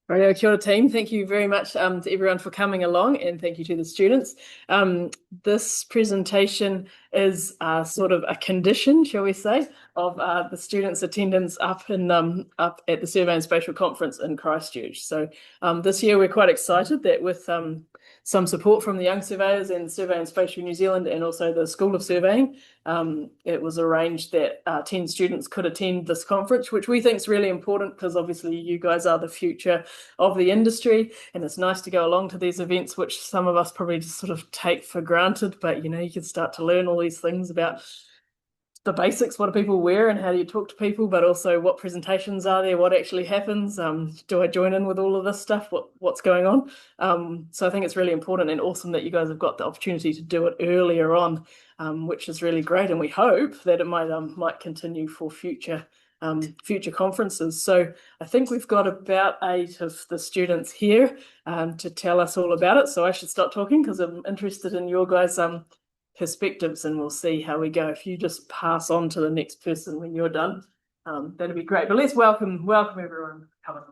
Right, kia ora team. Thank you very much to everyone for coming along, and thank you to the students. This presentation is sort of a condition, shall we say, of the students' attendance up at the Survey and Spatial Conference in Christchurch. So this year we're quite excited that with some support from the Young Surveyors and Survey and Spatial New Zealand and also the School of Surveying, it was arranged that 10 students could attend this conference, which we think is really important because obviously you guys are the future of the industry, and it's nice to go along to these events, which some of us probably just sort of take for granted. But you can start to learn all these things about the basics. What do people wear and how do you talk to people, but also what presentations are there, what actually happens, do I join in with all of this stuff, what's going on? So I think it's really important and awesome that you guys have got the opportunity to do it earlier on, which is really great, and we hope that it might continue for future conferences. So I think we've got about 8 of the students here to tell us all about it. So I should stop talking because I'm interested in your guys' perspectives, and we'll see how we go. If you just pass on to the next person when you're done, that'd be great. But let's welcome everyone coming.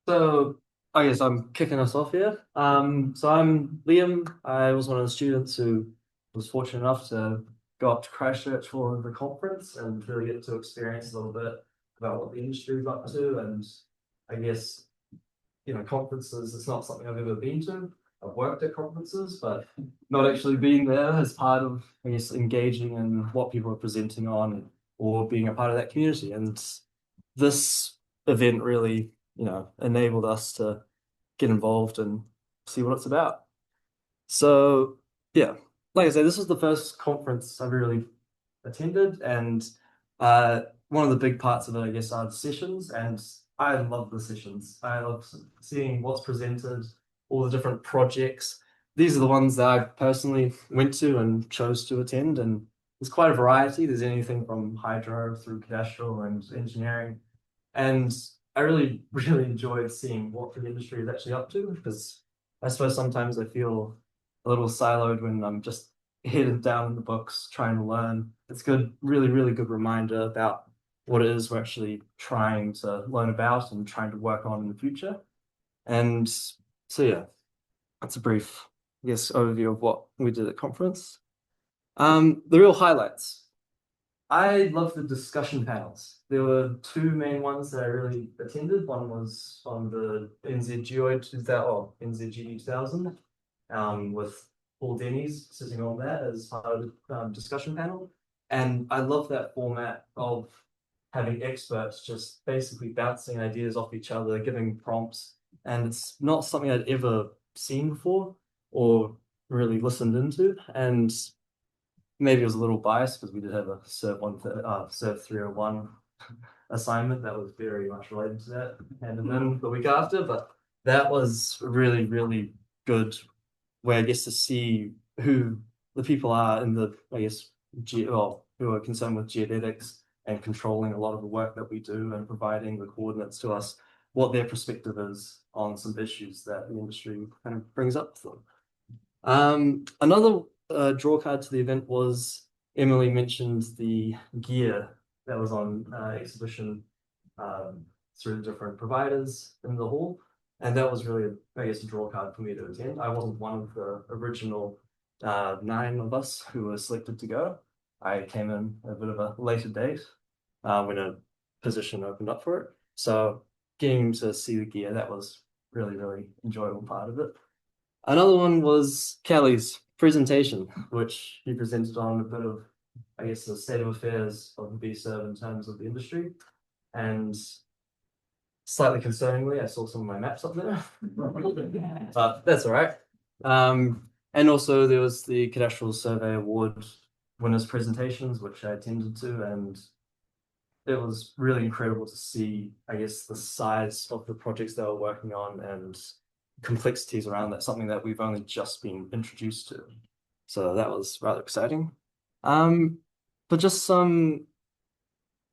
So I guess I'm kicking us off here. So I'm Liam. I was one of the students who was fortunate enough to go up to Christchurch for the conference and really get to experience a little bit about what the industry is up to. And I guess, conferences, it's not something I've ever been to. I've worked at conferences, but not actually being there as part of, I guess, engaging in what people are presenting on or being a part of that community. And this event really enabled us to get involved and see what it's about. So yeah, like I said, this was the first conference I really attended, and one of the big parts of it, I guess, are the sessions, and I love the sessions. I love seeing what's presented, all the different projects. These are the ones that I personally went to and chose to attend, and there's quite a variety. There's anything from hydro through cadastral and engineering, and I really, really enjoyed seeing what the industry is actually up to, because I suppose sometimes I feel a little siloed when I'm just headed down in the books trying to learn. It's good, really, really good reminder about what it is we're actually trying to learn about and trying to work on in the future. And so yeah, that's a brief, I guess, overview of what we did at conference. The real highlights. I love the discussion panels. There were 2 main ones that I really attended. One was on the NZGE 2000, with Paul Denny's sitting on that as part of the discussion panel. And I love that format of having experts just basically bouncing ideas off each other, giving prompts. And it's not something I'd ever seen before or really listened into. And maybe it was a little biased because we did have a SurV 301 assignment that was very much related to that, and then the week after. But that was a really, really good way, I guess, to see who the people are in the, I guess, who are concerned with geodetics and controlling a lot of the work that we do and providing the coordinates to us, what their perspective is on some issues that the industry kind of brings up to them. Another draw card to the event was Emily mentioned the gear that was on exhibition through the different providers in the hall. And that was really, I guess, a draw card for me to attend. I wasn't one of the original 9 of us who were selected to go. I came in a bit of a later date when a position opened up for it. So getting to see the gear, that was really, really enjoyable part of it. Another one was Kelly's presentation, which he presented on a bit of, I guess, the state of affairs of the BSurv in terms of the industry. And slightly concerningly, I saw some of my maps up there, but that's all right. And also there was the Cadastral Survey Award winners presentations, which I attended to, and it was really incredible to see, I guess, the size of the projects they were working on and complexities around that, something that we've only just been introduced to. So that was rather exciting. But just some,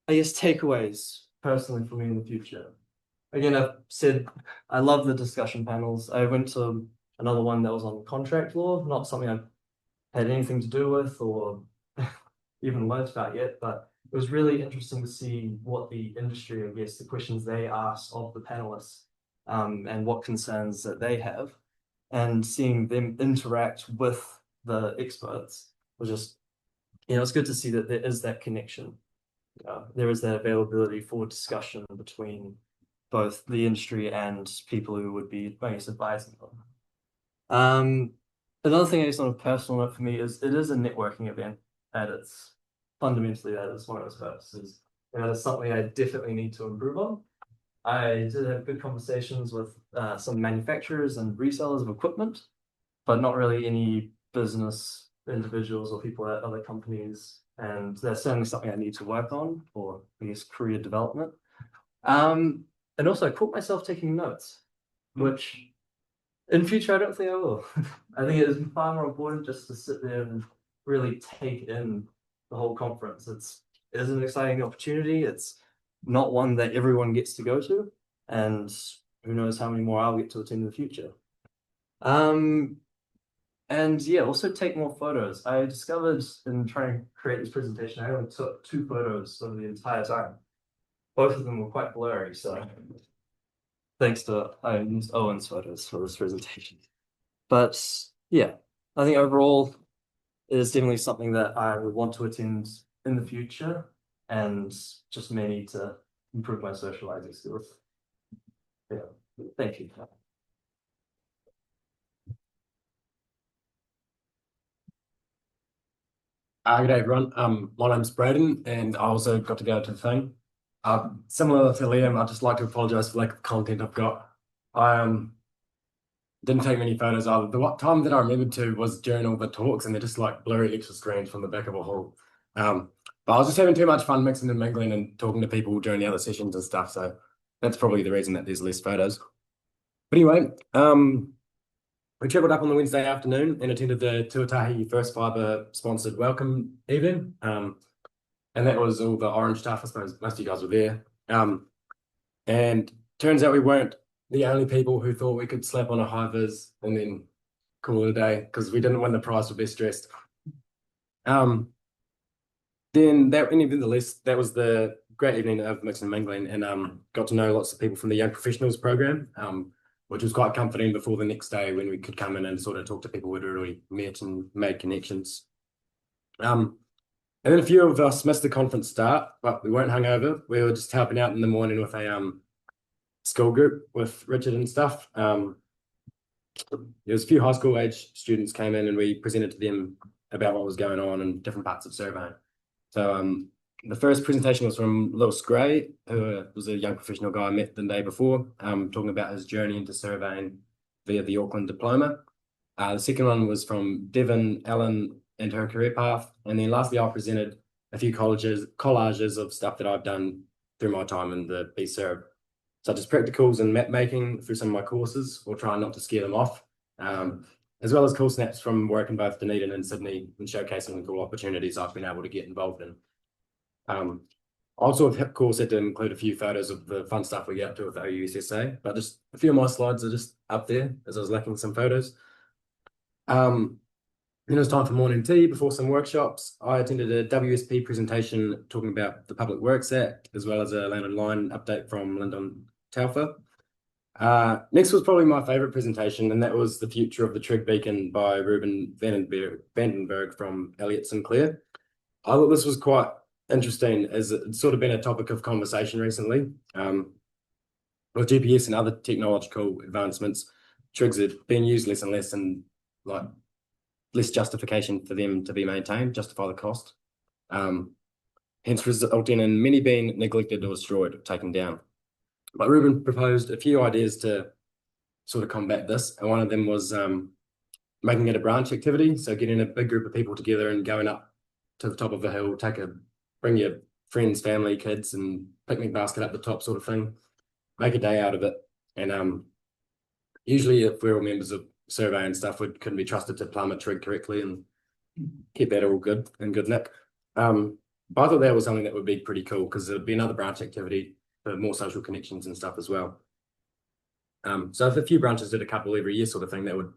I guess, takeaways personally for me in the future. Again, I've said I love the discussion panels. I went to another one that was on contract law, not something I've had anything to do with or even learned about yet, but it was really interesting to see what the industry, I guess, the questions they asked of the panelists, and what concerns that they have, and seeing them interact with the experts was just, it's good to see that there is that connection. There is that availability for discussion between both the industry and people who would be, I guess, advising them. Another thing, I guess, on a personal note for me is it is a networking event at its fundamentally that is one of its purposes. It's something I definitely need to improve on. I did have good conversations with some manufacturers and resellers of equipment, but not really any business individuals or people at other companies. And that's certainly something I need to work on for, I guess, career development. And also I caught myself taking notes, which in future I don't think I will. I think it is far more important just to sit there and really take in the whole conference. It is an exciting opportunity. It's not one that everyone gets to go to, and who knows how many more I'll get to attend in the future. And yeah, also take more photos. I discovered in trying to create this presentation, I only took 2 photos over the entire time. Both of them were quite blurry, so thanks to I used Owen's photos for this presentation. But yeah, I think overall it is definitely something that I would want to attend in the future, and just may need to improve my socializing skills. Yeah, thank you. Good day, everyone. My name's Braden, and I also got to go to the thing. Similar to Liam, I'd just like to apologise for the lack of content I've got. I didn't take many photos either. The time that I remembered to was during all the talks, and they're just like blurry extra screens from the back of a hall. But I was just having too much fun mixing and mingling and talking to people during the other sessions and stuff, so that's probably the reason that there's less photos. But anyway, we travelled up on the Wednesday afternoon and attended the Ōtautahi First Fibre sponsored welcome evening. And that was all the orange stuff. I suppose most of you guys were there. And turns out we weren't the only people who thought we could slap on a high vis and then call it a day, because we didn't win the prize for best dressed. Then nevertheless, that was the great evening of mixing and mingling, and got to know lots of people from the Young Professionals program, which was quite comforting before the next day when we could come in and sort of talk to people we'd already met and made connections. And then a few of us missed the conference start, but we weren't hungover. We were just helping out in the morning with a school group with Richard and stuff. There was a few high school age students came in, and we presented to them about what was going on in different parts of surveying. So the first presentation was from Lewis Gray, who was a young professional guy I met the day before, talking about his journey into surveying via the Auckland diploma. The second one was from Devon Allen and her career path. And then lastly, I presented a few collages of stuff that I've done through my time in the BSurv, such as practicals and map making through some of my courses, or trying not to scare them off, as well as cool snaps from work in both Dunedin and Sydney and showcasing the cool opportunities I've been able to get involved in. Also, of course, had to include a few photos of the fun stuff we get up to with OUSSA, but just a few of my slides are just up there as I was lacking some photos. Then it was time for morning tea before some workshops. I attended a WSP presentation talking about the Public Works Act, as well as a Land and Line update from Lyndon Taufa. Next was probably my favourite presentation, and that was The Future of the Trig Beacon by Ruben Vandenberg from Elliott Sinclair. I thought this was quite interesting, as it's sort of been a topic of conversation recently. With GPS and other technological advancements, trigs have been used less and less, and like less justification for them to be maintained, justify the cost. Hence resulting in many being neglected or destroyed or taken down. But Ruben proposed a few ideas to sort of combat this, and one of them was making it a branch activity. So getting a big group of people together and going up to the top of a hill, bring your friends, family, kids, and picnic basket up the top sort of thing. Make a day out of it. And usually if we're all members of survey and stuff, we couldn't be trusted to plumb a trig correctly and keep that all good and good nick. But I thought that was something that would be pretty cool, because it would be another branch activity for more social connections and stuff as well. So if a few branches did a couple every year sort of thing, that would,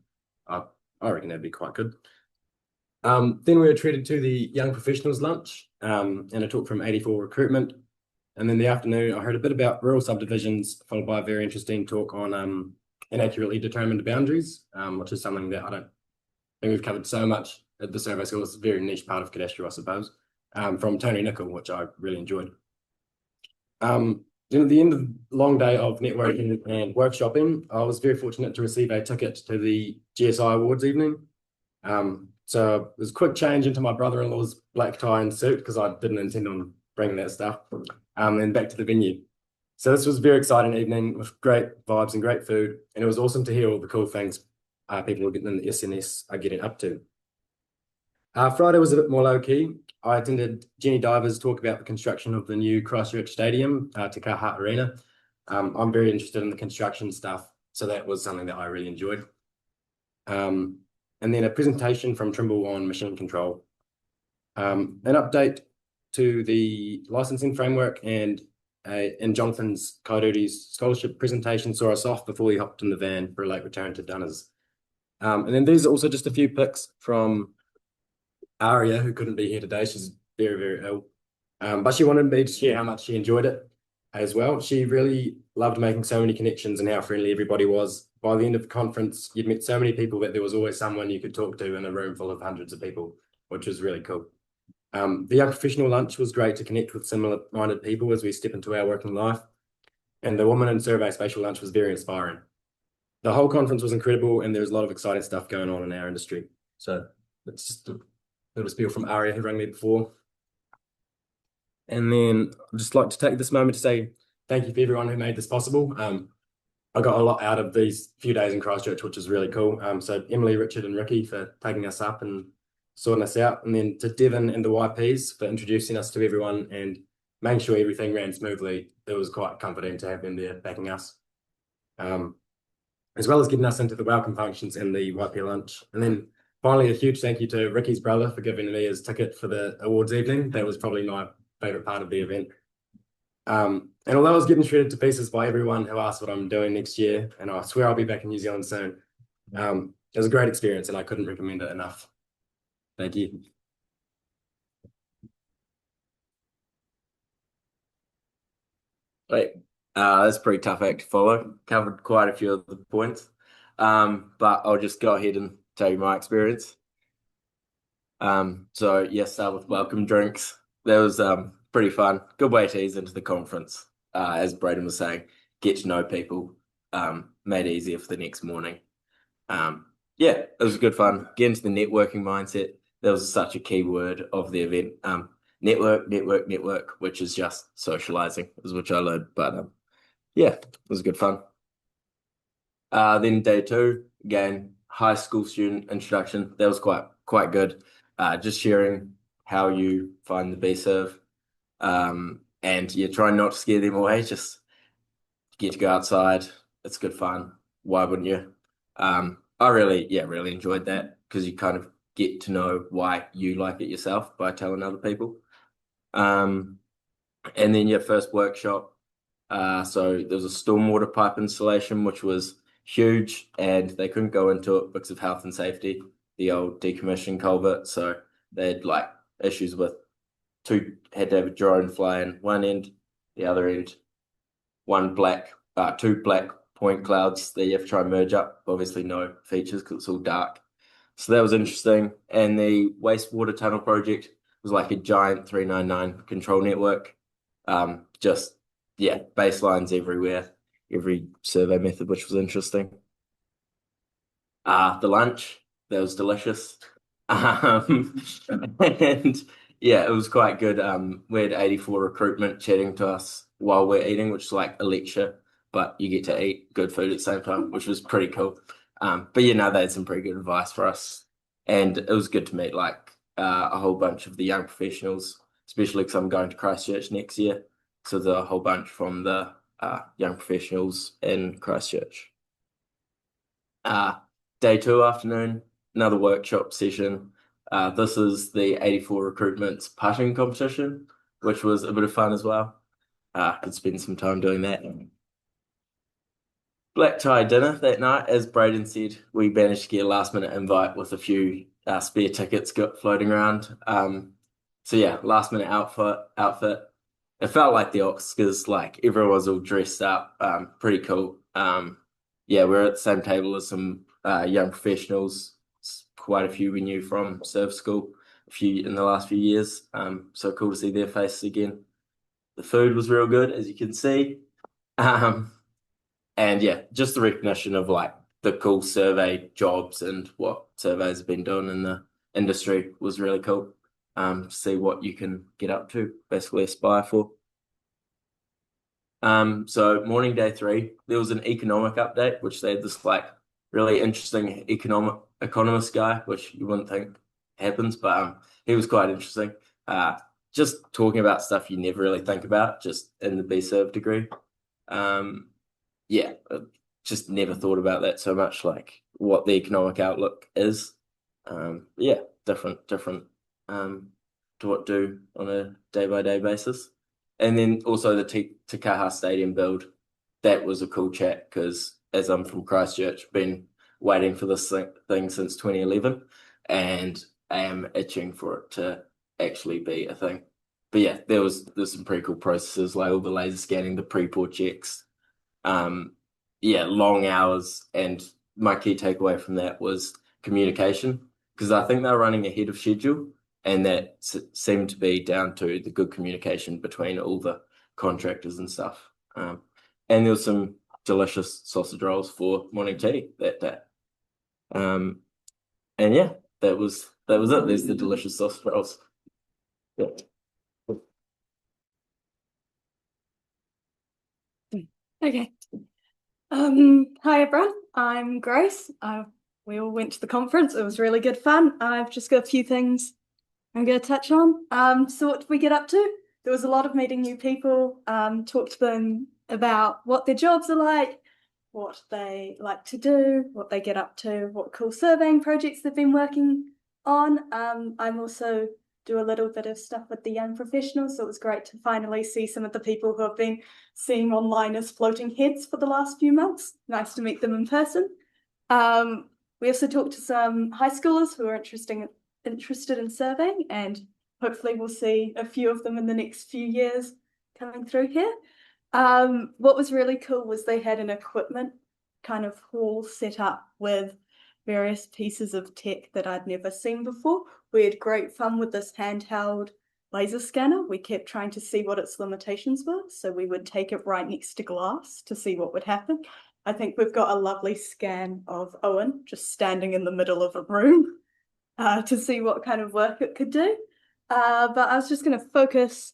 I reckon that'd be quite good. Then we were treated to the Young Professionals lunch and a talk from 84 Recruitment. And then the afternoon, I heard a bit about rural subdivisions, followed by a very interesting talk on inaccurately determined boundaries, which is something that I don't think we've covered so much at the survey school. It's a very niche part of cadastral, I suppose, from Tony Nicol, which I really enjoyed. Then at the end of the long day of networking and workshopping, I was very fortunate to receive a ticket to the GSI Awards evening. So it was a quick change into my brother-in-law's black tie and suit because I didn't intend on bringing that stuff. And back to the venue. So this was a very exciting evening with great vibes and great food. And it was awesome to hear all the cool things people in the SNS are getting up to. Friday was a bit more low-key. I attended Jenny Diver's talk about the construction of the new Christchurch Stadium, Te Pae Arena. I'm very interested in the construction stuff, so that was something that I really enjoyed. And then a presentation from Trimble on machine control. An update to the licensing framework and Jonathan's Kairudi's scholarship presentation saw us off before we hopped in the van for a late return to Dunners. And then these are also just a few pics from Aria, who couldn't be here today. She's very, very ill. But she wanted me to share how much she enjoyed it as well. She really loved making so many connections and how friendly everybody was. By the end of the conference, you'd met so many people that there was always someone you could talk to in a room full of hundreds of people, which was really cool. The Young Professional Lunch was great to connect with similar-minded people as we step into our working life. And the Woman in Survey Spatial Lunch was very inspiring. The whole conference was incredible, and there was a lot of exciting stuff going on in our industry. So it's just a little spiel from Aria, who rang me before. And then I'd just like to take this moment to say thank you for everyone who made this possible. I got a lot out of these few days in Christchurch, which is really cool. So Emily, Richard, and Ricky for taking us up and sorting us out. And then to Devon and the YPs for introducing us to everyone and making sure everything ran smoothly. It was quite comforting to have them there backing us. As well as getting us into the welcome functions and the YP lunch. And then finally, a huge thank you to Ricky's brother for giving me his ticket for the awards evening. That was probably my favourite part of the event. And although I was getting shredded to pieces by everyone who asked what I'm doing next year, and I swear I'll be back in New Zealand soon, it was a great experience and I couldn't recommend it enough. Thank you. Right. That's a pretty tough act to follow. Covered quite a few of the points. But I'll just go ahead and tell you my experience. So yes, start with welcome drinks. That was pretty fun. Good way to ease into the conference. As Braden was saying, get to know people, made it easier for the next morning. Yeah, it was good fun. Get into the networking mindset. That was such a key word of the event. Network, which is just socializing, is which I learned. But yeah, it was good fun. Then day 2, again, high school student introduction. That was quite good. Just sharing how you find the BSurv. And yeah, try not to scare them away. Just get to go outside. It's good fun. Why wouldn't you? I really enjoyed that because you kind of get to know why you like it yourself by telling other people. And then your first workshop. So there was a stormwater pipe installation, which was huge, and they couldn't go into it because of health and safety, the old decommissioned culvert. So they had like issues with had to have a drone fly in one end, the other end, two black point clouds that you have to try and merge up. Obviously no features because it's all dark. So that was interesting. And the wastewater tunnel project was like a giant 399 control network. Just, yeah, baselines everywhere, every survey method, which was interesting. The lunch, that was delicious. And yeah, it was quite good. We had 84 recruitment chatting to us while we're eating, which is like a lecture, but you get to eat good food at the same time, which was pretty cool. But yeah, no, they had some pretty good advice for us. And it was good to meet like a whole bunch of the young professionals, especially because I'm going to Christchurch next year. So there's a whole bunch from the young professionals in Christchurch. Day 2 afternoon, another workshop session. This is the 84 recruitment's putting competition, which was a bit of fun as well. Could spend some time doing that. Black tie dinner that night, as Braden said, we managed to get a last minute invite with a few spare tickets got floating around. So yeah, last minute outfit. It felt like the Oscars, like everyone was all dressed up, pretty cool. Yeah, we're at the same table as some young professionals, quite a few we knew from surf school, a few in the last few years. So cool to see their faces again. The food was real good, as you can see. And yeah, just the recognition of like the cool survey jobs and what surveys have been doing in the industry was really cool. To see what you can get up to, basically aspire for. So morning day 3, there was an economic update, which they had this like really interesting economist guy, which you wouldn't think happens, but he was quite interesting. Just talking about stuff you never really think about, just in the BSurv degree. Yeah, just never thought about that so much, like what the economic outlook is. Yeah, different to what do on a day-by-day basis. And then also the Te Pae Stadium build. That was a cool chat because as I'm from Christchurch, been waiting for this thing since 2011 and I am itching for it to actually be a thing. But yeah, there's some pretty cool processes like all the laser scanning, the pre-pour checks. Yeah, long hours. And my key takeaway from that was communication because I think they're running ahead of schedule. And that seemed to be down to the good communication between all the contractors and stuff. And there was some delicious sausage rolls for morning tea that day. And yeah, that was it. There's the delicious sausage rolls. Yeah. Okay. Hi everyone, I'm Grace. We all went to the conference. It was really good fun. I've just got a few things I'm going to touch on. So what did we get up to? There was a lot of meeting new people, talk to them about what their jobs are like, what they like to do, what they get up to, what cool surveying projects they've been working on. I'm also do a little bit of stuff with the young professionals, so it was great to finally see some of the people who have been seeing online as floating heads for the last few months. Nice to meet them in person. We also talked to some high schoolers who are interested in surveying, and hopefully we'll see a few of them in the next few years coming through here. What was really cool was they had an equipment kind of hall set up with various pieces of tech that I'd never seen before. We had great fun with this handheld laser scanner. We kept trying to see what its limitations were, so we would take it right next to glass to see what would happen. I think we've got a lovely scan of Owen just standing in the middle of a room to see what kind of work it could do. But I was just going to focus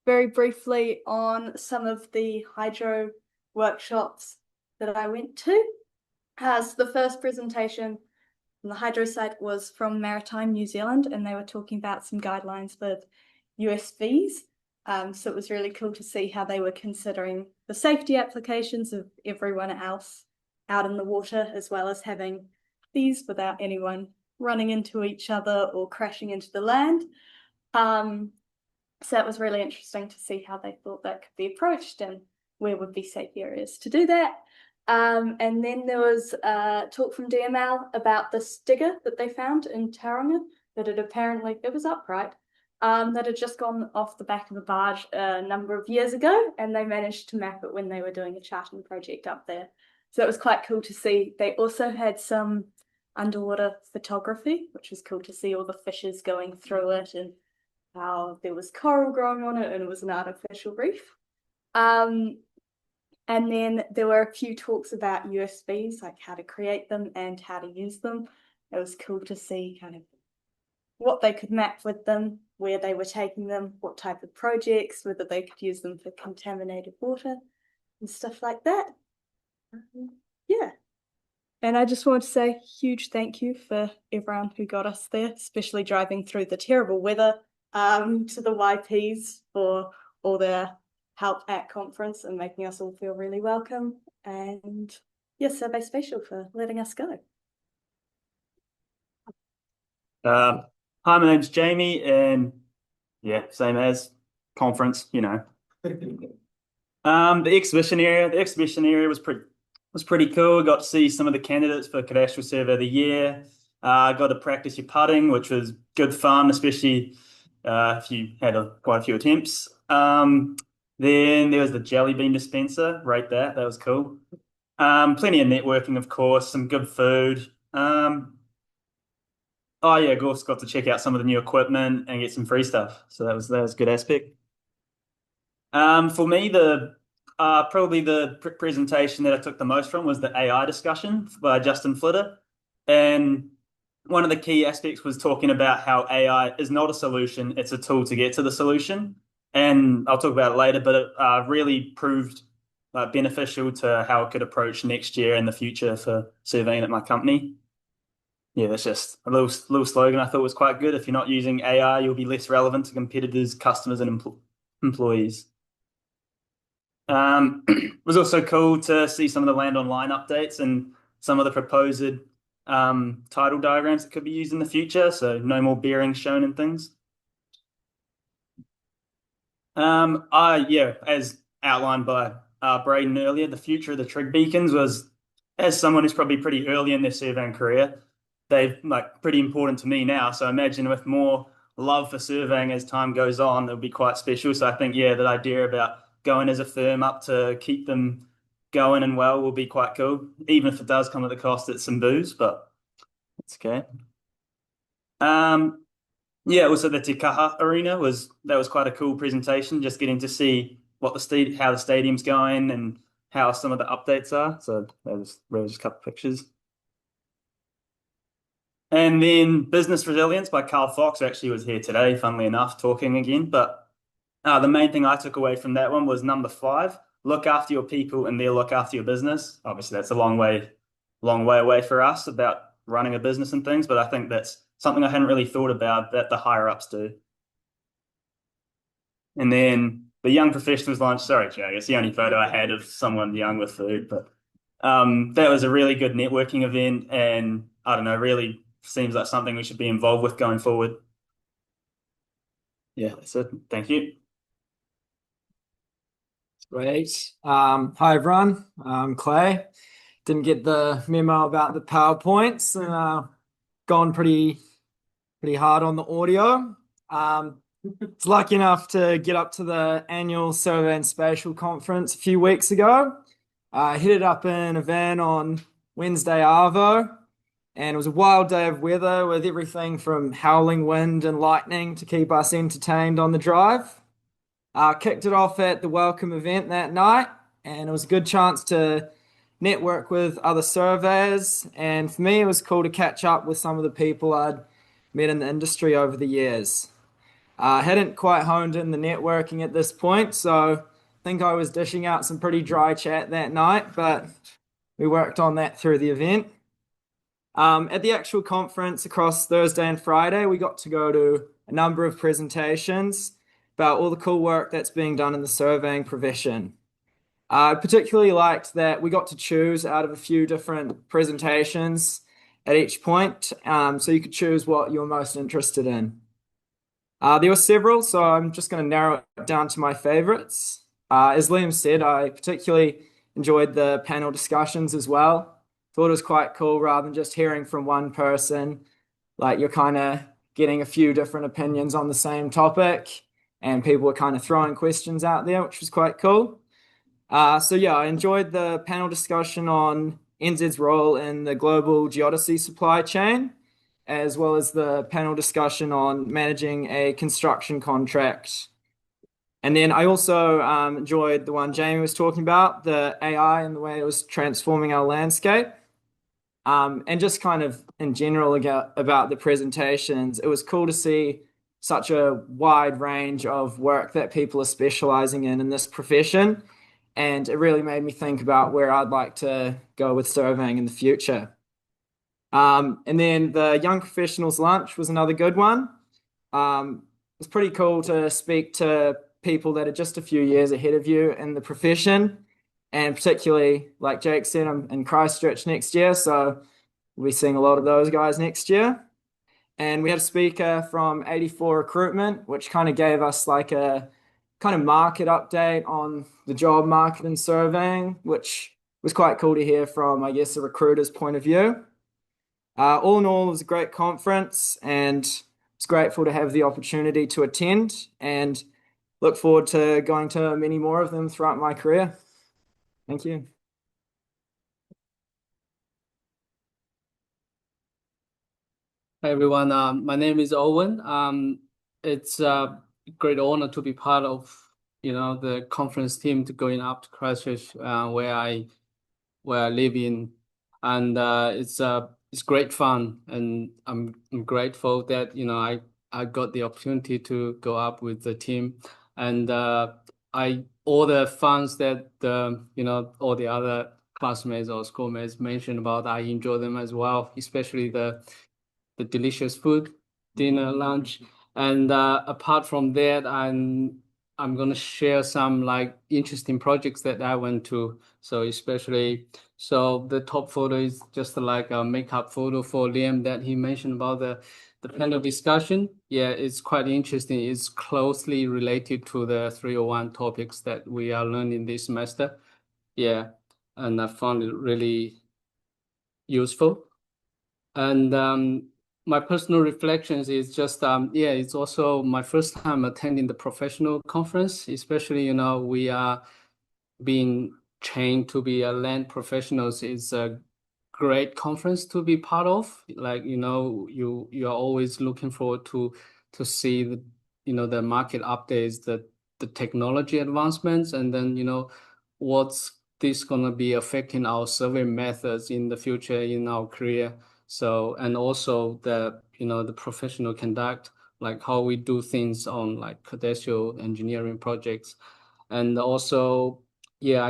very briefly on some of the hydro workshops that I went to. So the first presentation on the hydro side was from Maritime New Zealand, and they were talking about some guidelines with USVs. So it was really cool to see how they were considering the safety applications of everyone else out in the water, as well as having these without anyone running into each other or crashing into the land. So that was really interesting to see how they thought that could be approached and where would be safe areas to do that. And then there was a talk from DML about this digger that they found in Tauranga that had apparently, it was upright, that had just gone off the back of a barge a number of years ago, and they managed to map it when they were doing a charting project up there. So it was quite cool to see. They also had some underwater photography, which was cool to see all the fishes going through it and how there was coral growing on it and it was an artificial reef. And then there were a few talks about USVs, like how to create them and how to use them. It was cool to see kind of what they could map with them, where they were taking them, what type of projects, whether they could use them for contaminated water and stuff like that. Yeah. And I just want to say a huge thank you for everyone who got us there, especially driving through the terrible weather, to the YPs for all their help at conference and making us all feel really welcome. And yes, Survey Spatial for letting us go. Hi, my name's Jamie, and yeah, same as conference, you know. The exhibition area was pretty cool. Got to see some of the candidates for Cadastral Survey of the Year. Got to practice your putting, which was good fun, especially if you had quite a few attempts. Then there was the jelly bean dispenser, rate that was cool. Plenty of networking, of course, some good food. Oh yeah, of course, got to check out some of the new equipment and get some free stuff. So that was a good aspect. For me, probably the presentation that I took the most from was the AI discussion by Justin Flitter. And one of the key aspects was talking about how AI is not a solution, it's a tool to get to the solution. And I'll talk about it later, but it really proved beneficial to how it could approach next year and the future for surveying at my company. Yeah, that's just a little slogan I thought was quite good. If you're not using AI, you'll be less relevant to competitors, customers, and employees. It was also cool to see some of the Land Online updates and some of the proposed title diagrams that could be used in the future. So no more bearings shown and things. Yeah, as outlined by Braden earlier, the future of the trig beacons was, as someone who's probably pretty early in their surveying career, they've pretty important to me now. So I imagine with more love for surveying as time goes on, it'll be quite special. So I think, yeah, that idea about going as a firm up to keep them going and well will be quite cool, even if it does come at the cost of some booze, but it's okay. Yeah, also the Te Kaha arena was quite a cool presentation, just getting to see what how the stadium's going and how some of the updates are. So that was just a couple of pictures. And then Business Resilience by Carl Fox actually was here today, funnily enough, talking again. But the main thing I took away from that one was number 5, look after your people and they'll look after your business. Obviously, that's a long way away for us about running a business and things, but I think that's something I hadn't really thought about that the higher ups do. And then the Young Professionals launch, sorry, Jay, it's the only photo I had of someone young with food, but that was a really good networking event, and I don't know, really seems like something we should be involved with going forward. Yeah, that's it. Thank you. Great. Hi everyone. I'm Clay. Didn't get the memo about the PowerPoints and gone pretty hard on the audio. Was lucky enough to get up to the annual Survey and Spatial Conference a few weeks ago. I hit it up in a van on Wednesday Arvo, and it was a wild day of weather with everything from howling wind and lightning to keep us entertained on the drive. Kicked it off at the welcome event that night, and it was a good chance to network with other surveyors. And for me, it was cool to catch up with some of the people I'd met in the industry over the years. I hadn't quite honed in the networking at this point, so I think I was dishing out some pretty dry chat that night, but we worked on that through the event. At the actual conference across Thursday and Friday, we got to go to a number of presentations about all the cool work that's being done in the surveying profession. I particularly liked that we got to choose out of a few different presentations at each point, so you could choose what you're most interested in. There were several, so I'm just going to narrow it down to my favorites. As Liam said, I particularly enjoyed the panel discussions as well. Thought it was quite cool rather than just hearing from one person. Like, you're kind of getting a few different opinions on the same topic, and people were kind of throwing questions out there, which was quite cool. So yeah, I enjoyed the panel discussion on NZ's role in the global geodesy supply chain, as well as the panel discussion on managing a construction contract. And then I also enjoyed the one Jamie was talking about, the AI and the way it was transforming our landscape. And just kind of in general about the presentations, it was cool to see such a wide range of work that people are specializing in this profession. And it really made me think about where I'd like to go with surveying in the future. And then the Young Professionals lunch was another good one. It was pretty cool to speak to people that are just a few years ahead of you in the profession. And particularly, like Jake said, I'm in Christchurch next year, so we'll be seeing a lot of those guys next year. And we had a speaker from 84 Recruitment, which kind of gave us like a kind of market update on the job market and surveying, which was quite cool to hear from, I guess, a recruiter's point of view. All in all, it was a great conference, and it's grateful to have the opportunity to attend, and look forward to going to many more of them throughout my career. Thank you. Hi everyone, my name is Owen. It's a great honor to be part of, the conference team to going up to Christchurch, where I live in, and it's great fun, and I'm grateful that I got the opportunity to go up with the team, and all the funds that all the other classmates or schoolmates mentioned about, I enjoy them as well, especially the delicious food, dinner, lunch. And apart from that, I'm gonna share some like interesting projects that I went to. So the top photo is just like a makeup photo for Liam that he mentioned about the panel discussion. Yeah, it's quite interesting. It's closely related to the 301 topics that we are learning this semester. Yeah, and I found it really useful. And my personal reflections is just it's also my first time attending the professional conference, especially we are being trained to be a land professionals. Is a great conference to be part of. Like you are always looking forward to see the market updates, the technology advancements, and then what's this gonna be affecting our survey methods in the future in our career. So, and also the professional conduct, like how we do things on like cadastral engineering projects. And also, yeah,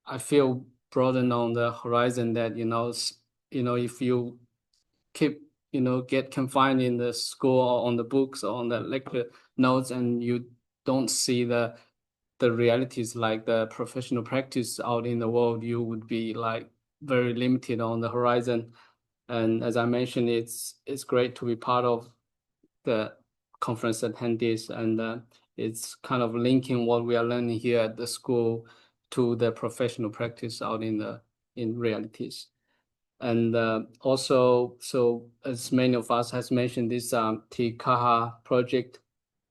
I feel broadened on the horizon that, if you keep, get confined in the school or on the books or on the lecture notes, and you don't see the realities like the professional practice out in the world, you would be like very limited on the horizon. And as I mentioned, it's great to be part of the conference attendees, and it's kind of linking what we are learning here at the school to the professional practice out in realities. And also, so as many of us has mentioned, this Te Pae project,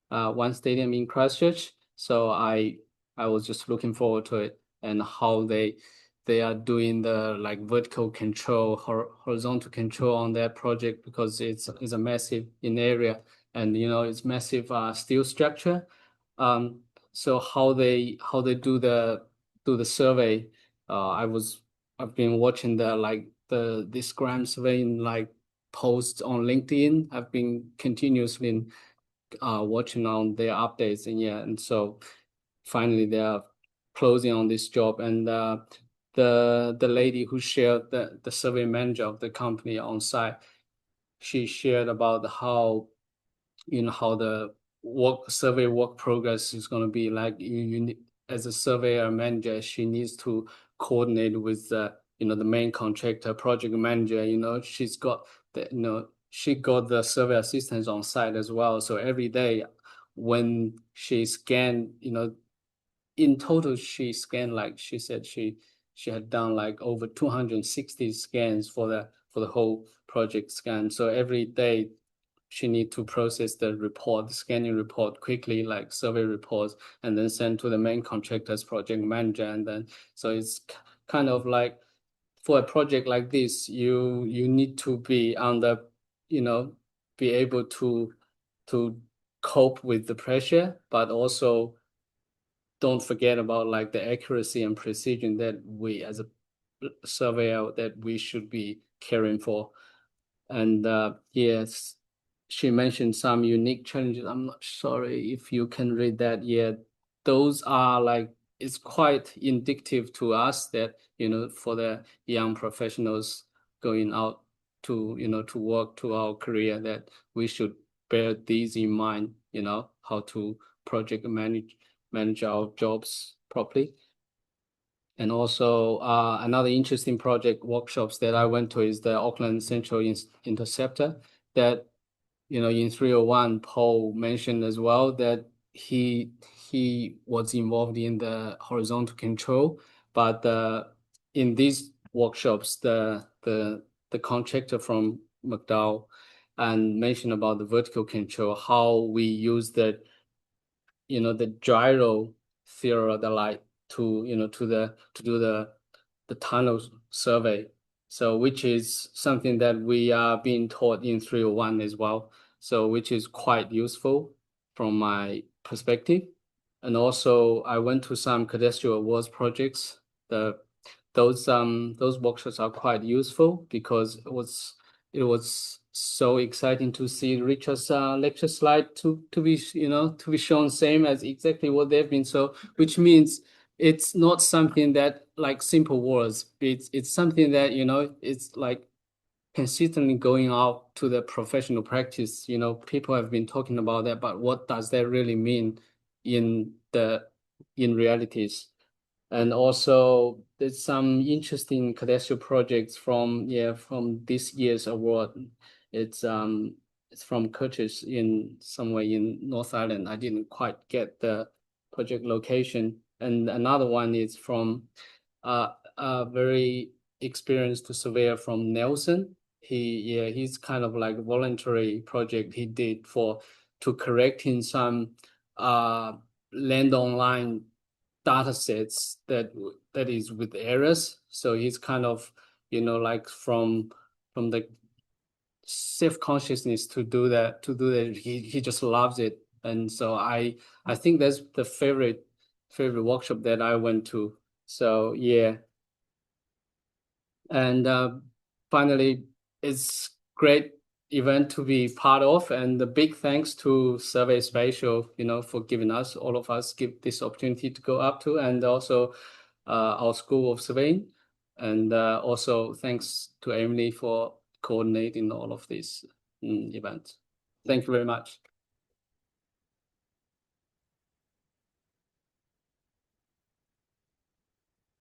one stadium in Christchurch. So I was just looking forward to it and how they are doing the like vertical control, horizontal control on that project, because it's a massive in area, and it's massive steel structure. So how they do the survey, I've been watching this gram surveying like posts on LinkedIn. I've been continuously watching on their updates, and yeah, and so finally they are closing on this job. And the lady who shared the survey manager of the company on site, she shared about how how the survey work progress is going to be like. You as a surveyor manager, she needs to coordinate with the main contractor project manager. She's got she got the survey assistants on site as well. So every day when she scanned, in total she scanned, like she said, she had done like over 260 scans for the whole project scan. So every day she need to process the report, the scanning report quickly, like survey reports, and then send to the main contractor's project manager. And then so it's kind of like, for a project like this, you need to be on the, be able to cope with the pressure, but also don't forget about like the accuracy and precision that we as a surveyor that we should be caring for. And yes, she mentioned some unique challenges. I'm not sorry if you can read that yet. Those are like, it's quite indicative to us that, for the young professionals going out to, to work to our career, that we should bear these in mind, how to project manage our jobs properly. And also another interesting project workshops that I went to is the Auckland Central Interceptor that, in 301, Paul mentioned as well that he was involved in the horizontal control, but in these workshops, the the contractor from McDowell and mentioned about the vertical control, how we use the, the gyro theodolite to, to do the tunnel survey. So which is something that we are being taught in 301 as well. So which is quite useful from my perspective. And also I went to some cadastral awards projects. Those workshops are quite useful because it was so exciting to see Richard's lecture slide to be shown same as exactly what they've been. So which means it's not something that like simple words. It's something that it's like consistently going out to the professional practice. People have been talking about that, but what does that really mean in realities? And also there's some interesting cadastral projects from this year's award. It's from Christchurch in somewhere in North Island. I didn't quite get the project location. And another one is from a very experienced surveyor from Nelson. He's kind of like a voluntary project he did to correcting some land online data sets that is with errors. So he's kind of like from the self-consciousness to do that he just loves it. And so I think that's the favorite workshop that I went to. So yeah. And finally, it's great event to be part of, and the big thanks to Survey Spatial, for giving all of us this opportunity to go up to, and also our School of Surveying, and also thanks to Emily for coordinating all of these events. Thank you very much.